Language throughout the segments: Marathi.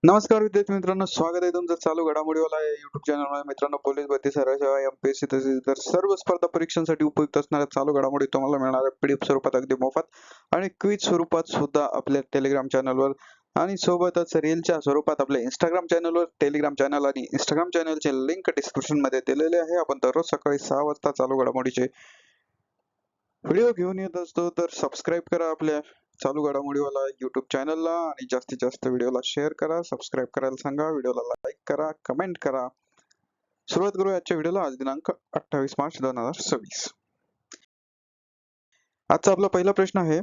नमस्कार विद्यार्थी मित्रांनो, स्वागत आहे तुमचं चालू घडामोडीवाला या युट्यूब चॅनलवर. मित्रांनो, पोलीस भरती, सरळ सेवा, एमपीएससी तसेच इतर सर्व स्पर्धा परीक्षांसाठी उपयुक्त असणाऱ्या चालू घडामोडी तुम्हाला मिळणार आहे पीडीएफ स्वरूपात अगदी मोफत आणि क्विज स्वरूपात सुद्धा आपल्या टेलिग्राम चॅनलवर आणि सोबतच रीलच्या स्वरूपात आपल्या इंस्टाग्राम चॅनलवर. टेलिग्राम चॅनल आणि इंस्टाग्राम चॅनलचे लिंक डिस्क्रिप्शन मध्ये दिलेले आहे. आपण दररोज सकाळी 6 वाजता चालू घडामोडीचे व्हिडिओ घेऊन येत असतो, तर सबस्क्राईब करा आपल्या चालू घडामोडीवाला युट्यूब चॅनलला आणि जास्तीत जास्त व्हिडिओला शेअर करा, सबस्क्राईब करायला सांगा, व्हिडिओला लाईक करा, कमेंट करा. सुरुवात करू आजच्या व्हिडिओला. आज दिनांक 28 मार्च 2026. आजचा आपला पहिला प्रश्न आहे,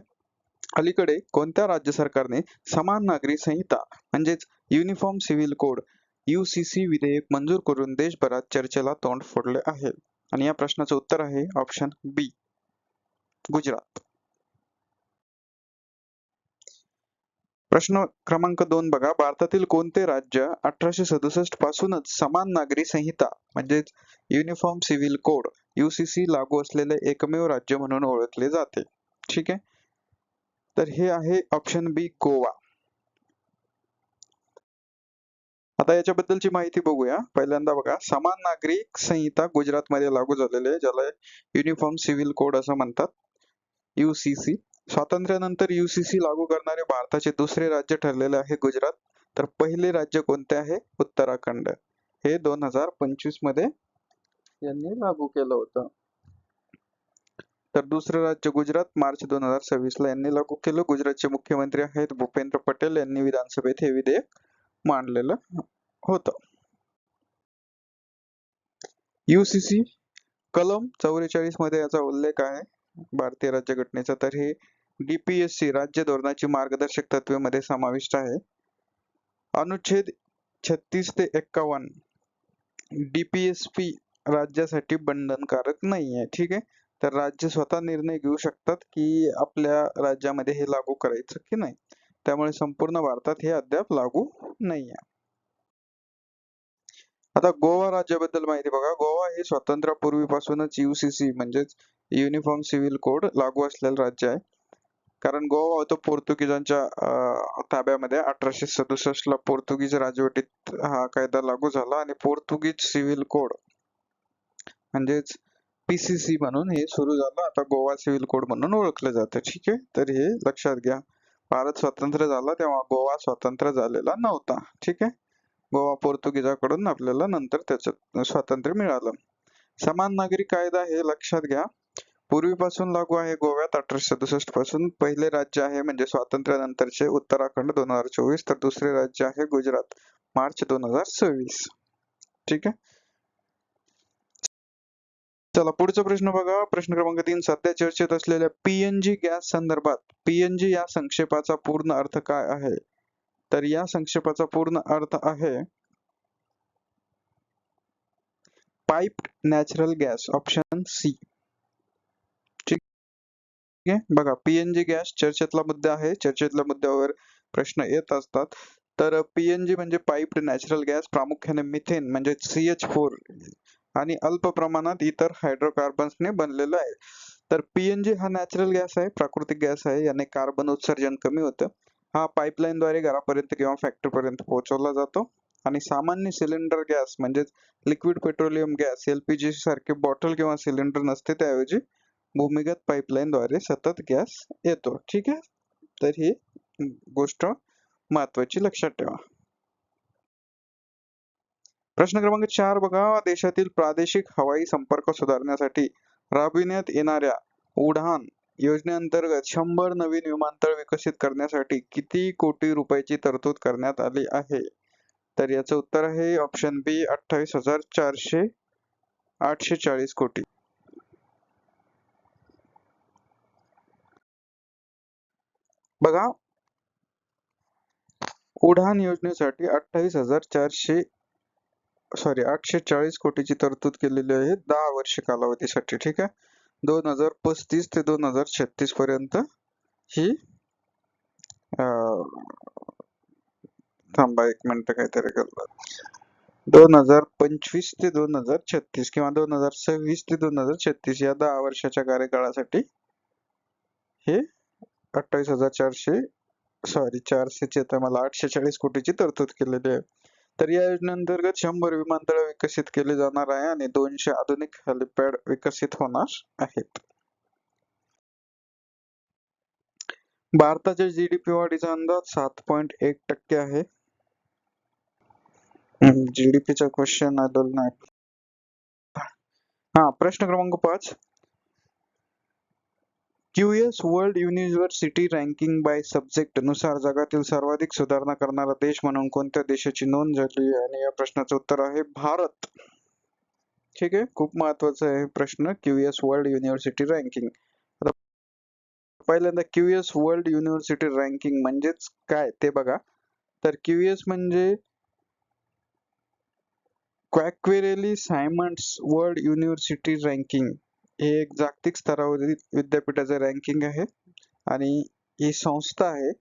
अलीकडे कोणत्या राज्य सरकारने समान नागरी संहिता म्हणजेच युनिफॉर्म सिव्हिल कोड UCC विधेयक मंजूर करून देशभरात चर्चेला तोंड फोडले आहे? आणि या प्रश्नाचं उत्तर आहे ऑप्शन बी, गुजरात. प्रश्न क्रमांक 2 बघा, भारतातील कोणते राज्य 1867 पासूनच समान नागरी संहिता म्हणजेच युनिफॉर्म सिव्हिल कोड UCC लागू असलेले एकमेव राज्य म्हणून ओळखले जाते? ठीक आहे, तर हे आहे ऑप्शन बी, गोवा. आता याच्याबद्दलची माहिती बघूया. पहिल्यांदा बघा, समान नागरिक संहिता गुजरातमध्ये लागू झालेली आहे, ज्याला युनिफॉर्म सिव्हिल कोड असं म्हणतात, UCC. स्वातंत्र्यानंतर UCC लागू करणारे भारताचे दुसरे राज्य ठरलेले आहे गुजरात. तर पहिले राज्य कोणते आहे? उत्तराखंड. हे 2025 मध्ये यांनी लागू केलं होतं. तर दुसरे राज्य गुजरात मार्च 2026 ला यांनी लागू केलं. गुजरातचे मुख्यमंत्री आहेत भूपेंद्र पटेल. यांनी विधानसभेत हे विधेयक मांडलेलं होतं. UCC कलम 44 मध्ये याचा उल्लेख आहे भारतीय राज्यघटनेचा. तर हे DPSC राज्य धोरणाची मार्गदर्शक तत्वे मध्ये समाविष्ट आहे. अनुच्छेद 36 ते 51 DPSP राज्यासाठी बंधनकारक नाही आहे. ठीक आहे, तर राज्य स्वतः निर्णय घेऊ शकतात की आपल्या राज्यामध्ये हे लागू करायचं की नाही. त्यामुळे संपूर्ण भारतात हे अद्याप लागू नाही आहे. आता गोवा राज्याबद्दल माहिती बघा. गोवा हे स्वातंत्र्यापूर्वीपासूनच UCC म्हणजेच युनिफॉर्म सिव्हिल कोड लागू असलेलं राज्य आहे. कारण गोवा होतं पोर्तुगीजांच्या ताब्यामध्ये. 1867 ला पोर्तुगीज राजवटीत हा कायदा लागू झाला आणि पोर्तुगीज सिव्हिल कोड म्हणजेच PCC म्हणून हे सुरू झालं. आता गोवा सिव्हिल कोड म्हणून ओळखलं जातं. ठीक आहे, तर हे लक्षात घ्या. भारत स्वतंत्र झाला तेव्हा गोवा स्वतंत्र झालेला नव्हता. ठीक आहे, गोवा पोर्तुगीजाकडून आपल्याला नंतर त्याचं स्वातंत्र्य मिळालं. समान नागरी कायदा हे लक्षात घ्या, पूर्वीपासून लागू आहे गोव्यात 1867 पासून. पहिले राज्य आहे म्हणजे स्वातंत्र्यानंतरचे उत्तराखंड 2024. तर दुसरे राज्य आहे गुजरात मार्च 2026. ठीक आहे, चला पुढचा प्रश्न बघा. प्रश्न क्रमांक 3, सध्या चर्चेत असलेल्या PNG गॅस संदर्भात PNG या संक्षेपाचा पूर्ण अर्थ काय आहे? तर या संक्षेपाचा पूर्ण अर्थ आहे piped natural gas, option C. ठीक आहे, बघा PNG गॅस चर्चेतला मुद्दा आहे. चर्चेतल्या मुद्द्यावर प्रश्न येत असतात. तर PNG म्हणजे पाइप्ड नॅचरल गॅस, प्रामुख्याने मिथेन म्हणजे CH4 आणि अल्प प्रमाणात इतर हायड्रोकार्बन्सने बनलेला आहे. तर PNG हा नॅचरल गॅस आहे, प्राकृतिक गॅस आहे. याने कार्बन उत्सर्जन कमी होतं. हा पाईपलाईन द्वारे घरापर्यंत किंवा फॅक्टरी पर्यंत पोहोचवला जातो. आणि सामान्य सिलेंडर गॅस म्हणजेच लिक्विड पेट्रोलियम गॅस LPG सारखे बॉटल किंवा सिलेंडर नसते, त्याऐवजी भूमिगत पाईपलाईन द्वारे सतत गॅस येतो. ठीक आहे, तर ही गोष्ट महत्वाची लक्षात ठेवा. प्रश्न क्रमांक 4 बघा, देशातील प्रादेशिक हवाई संपर्क सुधारण्यासाठी राबविण्यात येणाऱ्या उडान योजनेअंतर्गत 100 नवीन विमानतळ विकसित करण्यासाठी किती कोटी रुपयाची तरतूद करण्यात आली आहे? तर याचं उत्तर आहे ऑप्शन बी, 28,840 कोटी. बघा, उडान योजनेसाठी 840 कोटीची तरतूद केलेली आहे 10 वर्ष कालावधीसाठी. ठीक आहे, 2035 ते 2036 पर्यंत ही थांबा एक मिनिट, काहीतरी करतात. 2025 ते 2036 किंवा 2026 ते 2036 या 10 वर्षाच्या कार्यकाळासाठी हे 28,440 सॉरी 400ची तर मला 840 कोटीची तरतूद केलेली आहे. तर या योजनेअंतर्गत 100 विमानतळ विकसित केले जाणार आहे आणि 200 आधुनिक हेलिपॅड विकसित होणार आहेत. भारताच्या जीडीपी वाढीचा अंदाज 7.1% आहे. जीडीपीचा क्वेश्चन आलेला नाही. हा, प्रश्न क्रमांक 5. QS world university ranking by subject नुसार जगातील सर्वाधिक सुधारणा करणारा देश म्हणून कोणत्या देशाची नोंद झाली आहे? आणि या प्रश्नाचं उत्तर आहे भारत. ठीक आहे, खूप महत्वाचा आहे प्रश्न. QS world university ranking. पहिल्यांदा क्यूएस वर्ल्ड युनिव्हर्सिटी रँकिंग म्हणजेच काय ते बघा. तर क्यूएस म्हणजे क्वॅक्वेरेली सायमंड्स वर्ल्ड युनिव्हर्सिटी रँकिंग हे एक जागतिक स्तरावरील विद्यापीठाचे रँकिंग आहे आणि ही संस्था आहे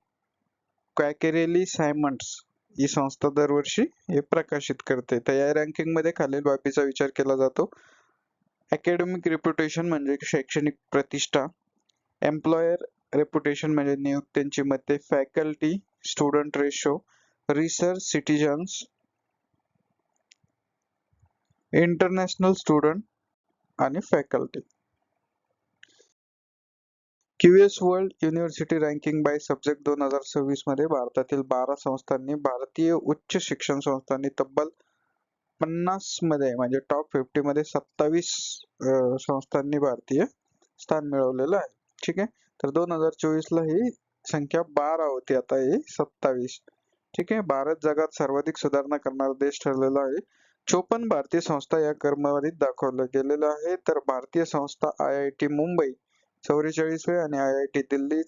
क्वॅक्वेरेली सायमंड्स. ही संस्था दरवर्षी हे प्रकाशित करते. तर या रँकिंग मध्ये खालील बाबीचा विचार केला जातो. अकॅडमिक रेप्युटेशन म्हणजे शैक्षणिक प्रतिष्ठा, एम्प्लॉयर रेप्युटेशन म्हणजे नियुक्त्यांची मते, faculty student ratio, research citizens, international student आणि faculty. QS world university ranking by subject 2026 मध्ये भारतातील 12 संस्थांनी, भारतीय उच्च शिक्षण संस्थांनी तब्बल 50 मध्ये म्हणजे टॉप 50 मध्ये 27 संस्थांनी भारतीय स्थान मिळवलेलं आहे. ठीक आहे, तर 2024 ला ही संख्या 12 होती, आता ही 27. ठीक आहे, भारत जगात सर्वाधिक सुधारणा करणारा देश ठरलेला आहे. 54 भारतीय संस्था या क्रमवारीत दाखवलं गेलेलं आहे. तर भारतीय संस्था IIT मुंबई 44वे आणि IIT दिल्ली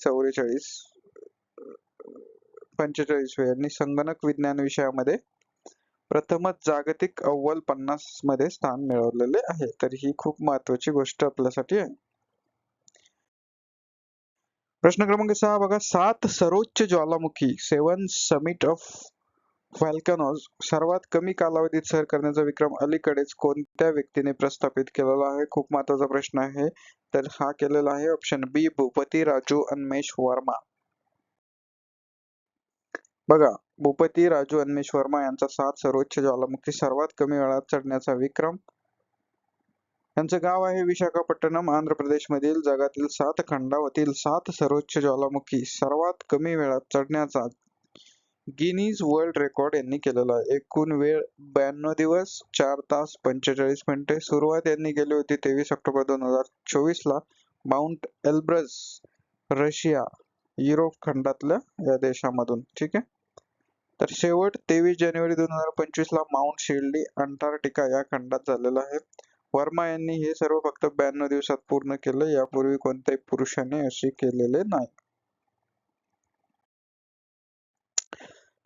45वे यांनी संगणक विज्ञान विषयामध्ये प्रथमच जागतिक अव्वल 50 मध्ये स्थान मिळवलेले आहे. तर ही खूप महत्वाची गोष्ट आपल्यासाठी आहे. प्रश्न क्रमांक 6 बघा. 7 सर्वोच्च ज्वालामुखी 7 समिट ऑफ व्हॉल्कॅनोज सर्वात कमी कालावधीत सर करण्याचा विक्रम अलीकडेच कोणत्या व्यक्तीने प्रस्थापित केलेला आहे? खूप महत्वाचा प्रश्न आहे. तर हा केलेला आहे ऑप्शन बी, भूपती राजू अन्मेष वर्मा. बघा, भूपती राजू अन्मेष वर्मा यांचा 7 सर्वोच्च ज्वालामुखी सर्वात कमी वेळात चढण्याचा विक्रम. यांचं गाव आहे विशाखापट्टणम, आंध्र प्रदेश मधील. जगातील 7 खंडावरील 7 सर्वोच्च ज्वालामुखी सर्वात कमी वेळात चढण्याचा गिनीज वर्ल्ड रेकॉर्ड यांनी केलेला आहे. एकूण वेळ 92 दिवस 4 तास 45 मिनिटे. सुरुवात यांनी केली होती 23 ऑक्टोबर 2024 ला माउंट एल्ब्रस, रशिया, युरोप खंडातल्या या देशामधून. ठीक आहे, तर शेवट 23 जानेवारी 2025 ला माउंट शिल्डी, अंटार्क्टिका या खंडात झालेला आहे. वर्मा यांनी हे सर्व फक्त 92 दिवसात पूर्ण केले. यापूर्वी कोणत्याही पुरुषाने असे केलेले नाही.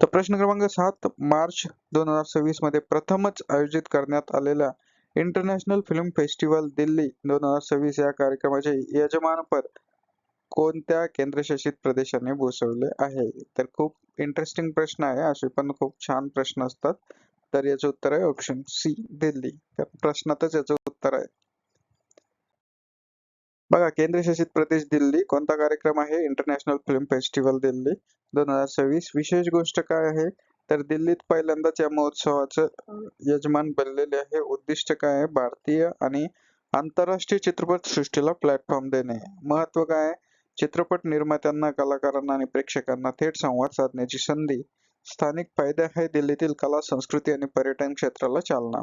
तर प्रश्न क्रमांक 7. मार्च 2026 मध्ये प्रथमच आयोजित करण्यात आलेल्या इंटरनॅशनल फिल्म फेस्टिवल दिल्ली 2026 या कार्यक्रमाचे यजमानपद कोणत्या केंद्रशासित प्रदेशाने भूषवले आहे? तर खूप इंटरेस्टिंग प्रश्न आहे. असे पण खूप छान प्रश्न असतात. तर याचं उत्तर आहे ऑप्शन सी, दिल्ली. त्या प्रश्नातच याचं उत्तर आहे. बघा, केंद्रशासित प्रदेश दिल्ली. कोणता कार्यक्रम आहे? International film festival Delhi 2026. विशेष गोष्ट काय आहे? तर दिल्लीत पहिल्यांदाच या महोत्सवाचं यजमान बनलेले आहे. उद्दिष्ट काय आहे? भारतीय आणि आंतरराष्ट्रीय चित्रपट सृष्टीला प्लॅटफॉर्म देणे. महत्व काय आहे? चित्रपट निर्मात्यांना, कलाकारांना आणि प्रेक्षकांना थेट संवाद साधण्याची संधी. स्थानिक फायदे आहे दिल्लीतील कला, संस्कृती आणि पर्यटन क्षेत्राला चालना.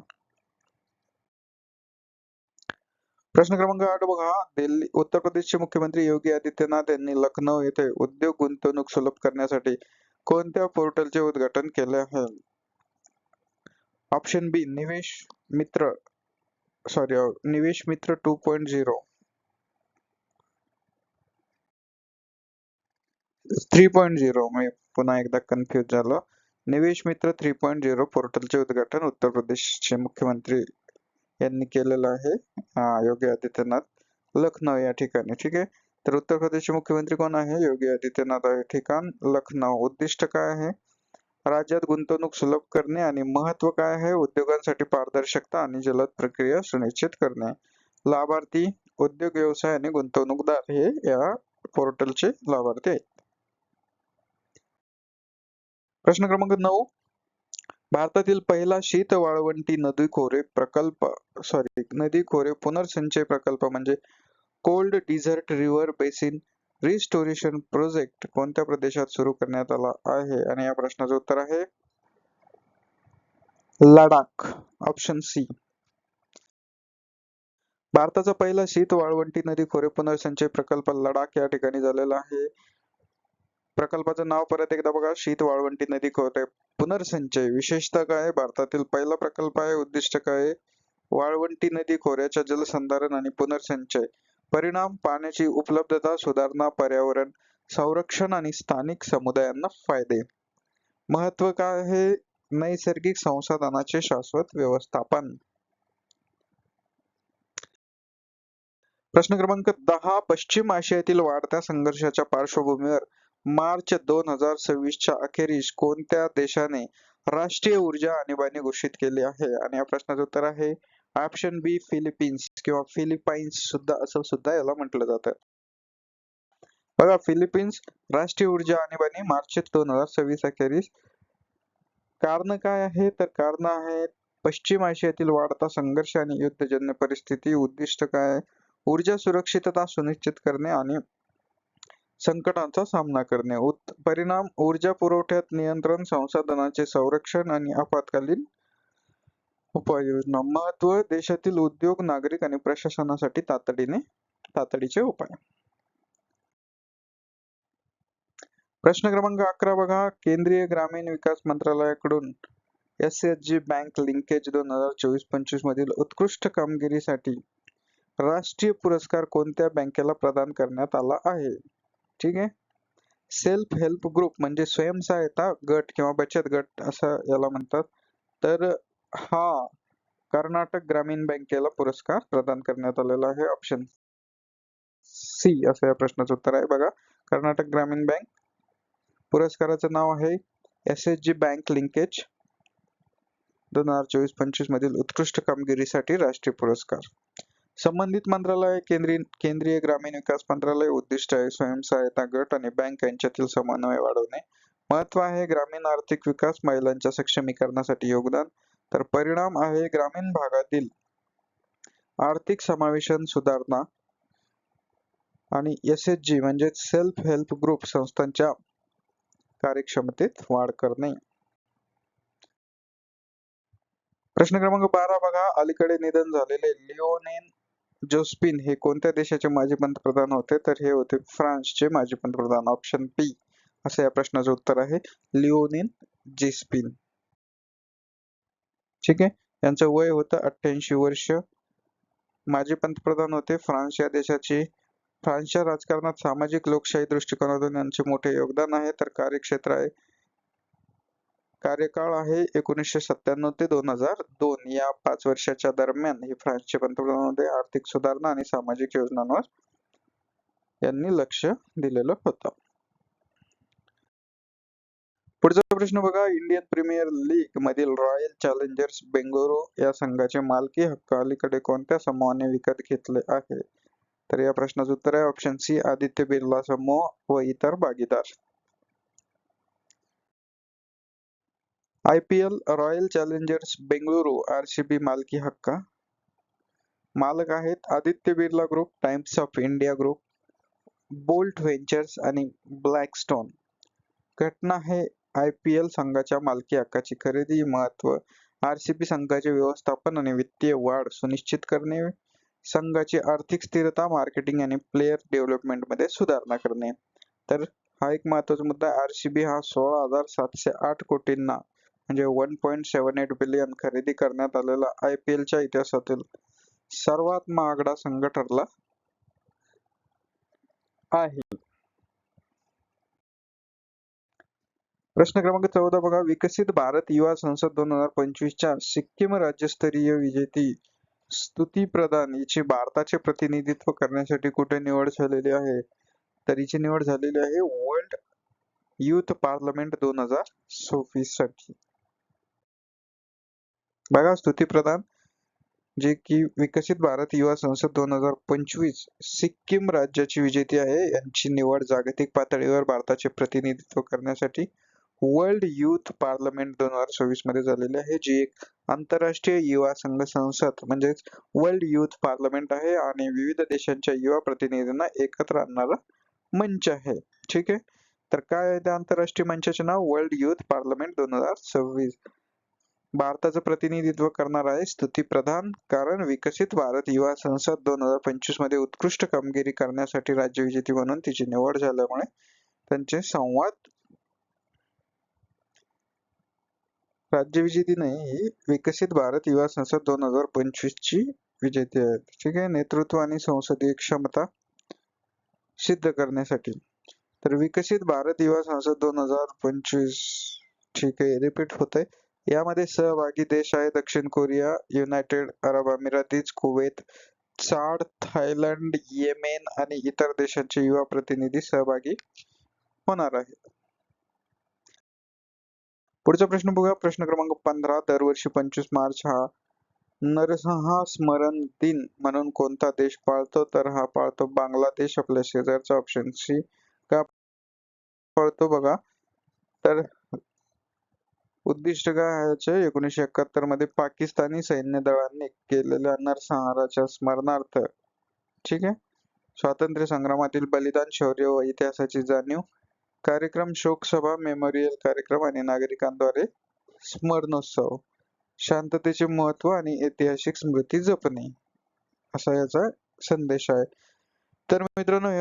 प्रश्न क्रमांक 8 बघा. दिल्ली उत्तर प्रदेशचे मुख्यमंत्री योगी आदित्यनाथ यांनी लखनौ येथे उद्योग गुंतवणूक सुलभ करण्यासाठी कोणत्या पोर्टलचे उद्घाटन केले आहे? ऑप्शन बी, निवेश मित्र 2.0, 3.0. मी पुन्हा एकदा कन्फ्युज झालो. निवेश मित्र 3.0 पोर्टलचे उद्घाटन उत्तर प्रदेशचे मुख्यमंत्री यांनी केलेलं आहे, योगी आदित्यनाथ, लखनौ या ठिकाणी. ठीक आहे, तर उत्तर प्रदेशचे मुख्यमंत्री कोण आहे? योगी आदित्यनाथ आहे. ठिकाण लखनौ. उद्दिष्ट काय आहे? राज्यात गुंतवणूक सुलभ करणे आणि महत्व काय आहे? उद्योगांसाठी पारदर्शकता आणि जलद प्रक्रिया सुनिश्चित करणे. लाभार्थी उद्योग व्यवसाय आणि गुंतवणूकदार हे या पोर्टलचे लाभार्थी आहेत. प्रश्न क्रमांक 9. भारतातील पहिला शीत वाळवंटी नदी खोरे पुनर्संचय प्रकल्प म्हणजे cold dessert river basin restoration project कोणत्या प्रदेशात सुरू करण्यात आला आहे? आणि या प्रश्नाचं उत्तर आहे लडाख, ऑप्शन सी. भारताचा पहिला शीत वाळवंटी नदी खोरे पुनर्संचय प्रकल्प लडाख या ठिकाणी झालेला आहे. प्रकल्पाचं नाव परत एकदा बघा, शीत वाळवंटी नदी खोरे पुनर्संचय. विशेषतः काय, भारतातील पहिला प्रकल्प आहे. उद्दिष्ट काय, वाळवंटी नदी खोऱ्याच्या जलसंधारण आणि पुनर्संचय. परिणाम, पाण्याची उपलब्धता सुधारणा, पर्यावरण संरक्षण आणि स्थानिक समुदायांना फायदे. महत्व काय आहे, नैसर्गिक संसाधनाचे शाश्वत व्यवस्थापन. प्रश्न क्रमांक 10. पश्चिम आशियातील वाढत्या संघर्षाच्या पार्श्वभूमीवर मार्च 2026च्या अखेरीस कोणत्या देशाने राष्ट्रीय ऊर्जा आणीबाणी घोषित केली आहे? आणि या प्रश्नाचं उत्तर आहे ऑप्शन बी, फिलिपिन्स किंवा फिलिपाईन्स सुद्धा असं सुद्धा याला म्हटलं जातं. बघा, फिलिपिन्स राष्ट्रीय ऊर्जा आणीबाणी मार्च 2026 अखेरीस. कारण काय आहे, तर कारण आहे पश्चिम आशियातील वाढता संघर्ष आणि युद्धजन्य परिस्थिती. उद्दिष्ट काय, ऊर्जा सुरक्षितता सुनिश्चित करणे आणि संकटांचा सामना करणे. परिणाम, ऊर्जा पुरवठ्यात नियंत्रण, संसाधनांचे संरक्षण आणि आपत्कालीन उपाययोजना. महत्व, देशातील उद्योग, नागरिक आणि प्रशासनासाठी तातडीचे उपाय. प्रश्न क्रमांक 11 बघा, केंद्रीय ग्रामीण विकास मंत्रालयाकडून SHG बँक लिंकेज 2024-25 मधील उत्कृष्ट कामगिरीसाठी राष्ट्रीय पुरस्कार कोणत्या बँकेला प्रदान करण्यात आला आहे? ठीक आहे. सेल्फ हेल्प ग्रुप म्हणजे स्वयंसहायता गट किंवा बचत गट असं याला म्हणतात. तर हा कर्नाटक ग्रामीण बँकेला पुरस्कार प्रदान करण्यात आलेला आहे. ऑप्शन सी असं या प्रश्नाचं उत्तर आहे. बघा, कर्नाटक ग्रामीण बँक. पुरस्काराचं नाव आहे SHG बँक लिंकेज 2024-25 मधील उत्कृष्ट कामगिरीसाठी राष्ट्रीय पुरस्कार. संबंधित मंत्रालय केंद्रीय ग्रामीण विकास मंत्रालय. उद्दिष्ट आहे स्वयंसहायता गट आणि बँक यांच्यातील समन्वय वाढवणे. महत्व आहे ग्रामीण आर्थिक विकास, महिलांच्या सक्षमीकरणासाठी योगदान. तर परिणाम आहे ग्रामीण भागातील आर्थिक समावेशन सुधारणा आणि SHG म्हणजे सेल्फ हेल्प ग्रुप संस्थांच्या कार्यक्षमतेत वाढ करणे. प्रश्न क्रमांक 12 बघा, अलीकडे निधन झालेले लिओनेल जोस्पिन हे कोणत्या देशाचे माजी पंतप्रधान होते? तर हे होते फ्रान्सचे माजी पंतप्रधान. ऑप्शन पी असं या प्रश्नाचं उत्तर आहे, लिओनेल जोस्पिन. ठीक आहे. यांचं वय होतं 88 वर्ष. माजी पंतप्रधान होते. फ्रान्स या देशाचे. फ्रान्सच्या राजकारणात सामाजिक लोकशाही दृष्टिकोनातून यांचे मोठे योगदान आहे. तर कार्यकाळ आहे 1997 ते 2002. या 5 वर्षाच्या दरम्यान हे फ्रान्सचे पंतप्रधान होते. आर्थिक सुधारणा आणि सामाजिक योजनांवर यांनी लक्ष दिलेलं होतं. पुढचा प्रश्न बघा, इंडियन प्रीमियर लीग मधील रॉयल चॅलेंजर्स बेंगळुरू या संघाचे मालकी हक्क अलीकडे कोणत्या समूहाने विकत घेतले आहे? तर या प्रश्नाचं उत्तर आहे ऑप्शन सी, आदित्य बिर्ला समूह व इतर भागीदार. IPL royal challengers Bengaluru RCB मालकी हक्क मालक आहेत Aditya Birla group, times of India group, bolt ventures आणि ब्लॅकस्टोन. घटना आहे IPL संघाच्या मालकी हक्काची खरेदी. महत्व, RCB संघाचे व्यवस्थापन आणि वित्तीय वाढ सुनिश्चित करणे. संघाची आर्थिक स्थिरता, मार्केटिंग आणि प्लेयर डेव्हलपमेंट मध्ये सुधारणा करणे. तर हा एक महत्वाचा मुद्दा. RCB हा 16,708 कोटींना म्हणजे 1.78 बिलियन खरेदी करण्यात आलेला IPL च्या इतिहासातील सर्वात महागडा संघ ठरला आहे. प्रश्न क्रमांक 14 बघा, विकसित भारत युवा संसद 2025च्या सिक्कीम राज्यस्तरीय विजेती स्तुती प्रधान हिची भारताचे प्रतिनिधित्व करण्यासाठी कुठे निवड झालेली आहे? तर हिची निवड झालेली आहे वर्ल्ड युथ पार्लमेंट 2026 साठी. बघा, स्तुती प्रधान जे की विकसित भारत युवा संसद 2025 सिक्कीम राज्याची विजेती आहे, यांची निवड जागतिक पातळीवर भारताचे प्रतिनिधित्व करण्यासाठी वर्ल्ड युथ पार्लमेंट 2026 मध्ये झालेली आहे, जी एक आंतरराष्ट्रीय युवा संघ संसद म्हणजेच वर्ल्ड युथ पार्लमेंट आहे आणि विविध देशांच्या युवा प्रतिनिधींना एकत्र आणणारा मंच आहे. ठीक आहे. तर काय आहे त्या आंतरराष्ट्रीय मंचाचे नाव? World youth parliament 2026. भारताचं प्रतिनिधित्व करणार आहे स्तुती प्रधान, कारण विकसित भारत युवा संसद 2025 मध्ये उत्कृष्ट कामगिरी करण्यासाठी राज्यविजेती म्हणून तिची निवड झाल्यामुळे त्यांचे संवाद राज्यविजेती नाही, ही विकसित भारत युवा संसद 2025 ची विजेती आहे. ठीक आहे. नेतृत्व आणि संसदीय क्षमता सिद्ध करण्यासाठी. तर विकसित भारत युवा संसद 2025, ठीक आहे, रिपीट होतंय. यामध्ये सहभागी देश आहे दक्षिण Korea, United Arab Emirates, Kuwait, Chad, Thailand, Yemen आणि इतर देशांचे युवा प्रतिनिधी सहभागी होणार आहेत. पुढचा प्रश्न बघूया. प्रश्न क्रमांक 15. दरवर्षी 25 मार्च हा नरसंहार स्मरण दिन म्हणून कोणता देश पाळतो? तर हा पाळतो बांगलादेश, आपल्या शेजारचा. Option C. का पाळतो बघा, तर उद्दिष्ट काय आहे याचे? 1971 मध्ये पाकिस्तानी सैन्य दलांनी केलेल्या नरसंहाराच्या स्मरणार्थ. ठीक आहे. स्वातंत्र्य संग्रामातील बलिदान, शौर्य व इतिहासाची जाणीव. कार्यक्रम, शोकसभा, मेमोरियल कार्यक्रम आणि नागरिकांद्वारे स्मरणोत्सव. शांततेचे महत्व आणि ऐतिहासिक स्मृती जपणे, असा याचा संदेश आहे. तर मित्रांनो, हे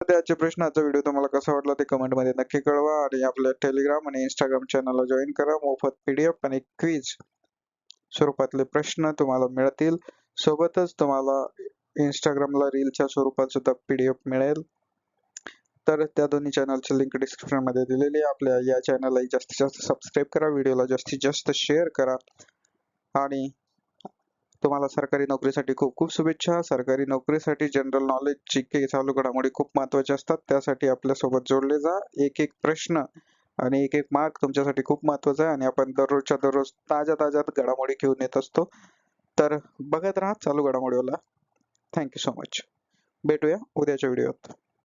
होते आजचे प्रश्न. आजचा व्हिडिओ तुम्हाला कसा वाटला ते कमेंट मध्ये नक्की कळवा आणि आपल्या टेलिग्राम आणि इंस्टाग्राम चॅनलला जॉईन करा. मोफत PDF आणि क्विज स्वरूपातले प्रश्न तुम्हाला मिळतील. सोबतच तुम्हाला इंस्टाग्रामला रीलच्या स्वरूपात सुद्धा PDF मिळेल. तर त्या दोन्ही चॅनलची लिंक डिस्क्रिप्शन मध्ये दिलेली आहे. आपल्या या चॅनलला जास्तीत जास्त सबस्क्राईब करा, व्हिडिओला जास्तीत जास्त शेअर करा आणि तुम्हाला सरकारी नोकरीसाठी खूप खूप शुभेच्छा. सरकारी नोकरीसाठी जनरल नॉलेज GK चालू घडामोडी खूप महत्त्वाचे असतात, त्यासाठी आपल्या सोबत जोडले जा. एक एक प्रश्न आणि एक एक मार्क तुमच्यासाठी खूप महत्त्वाचा आहे आणि आपण दररोजच्या दररोज ताज्या घडामोडी घेऊन येत असतो. तर बघत राहा चालू घडामोडीला. Thank you so much. भेटूया उद्याच्या व्हिडिओत.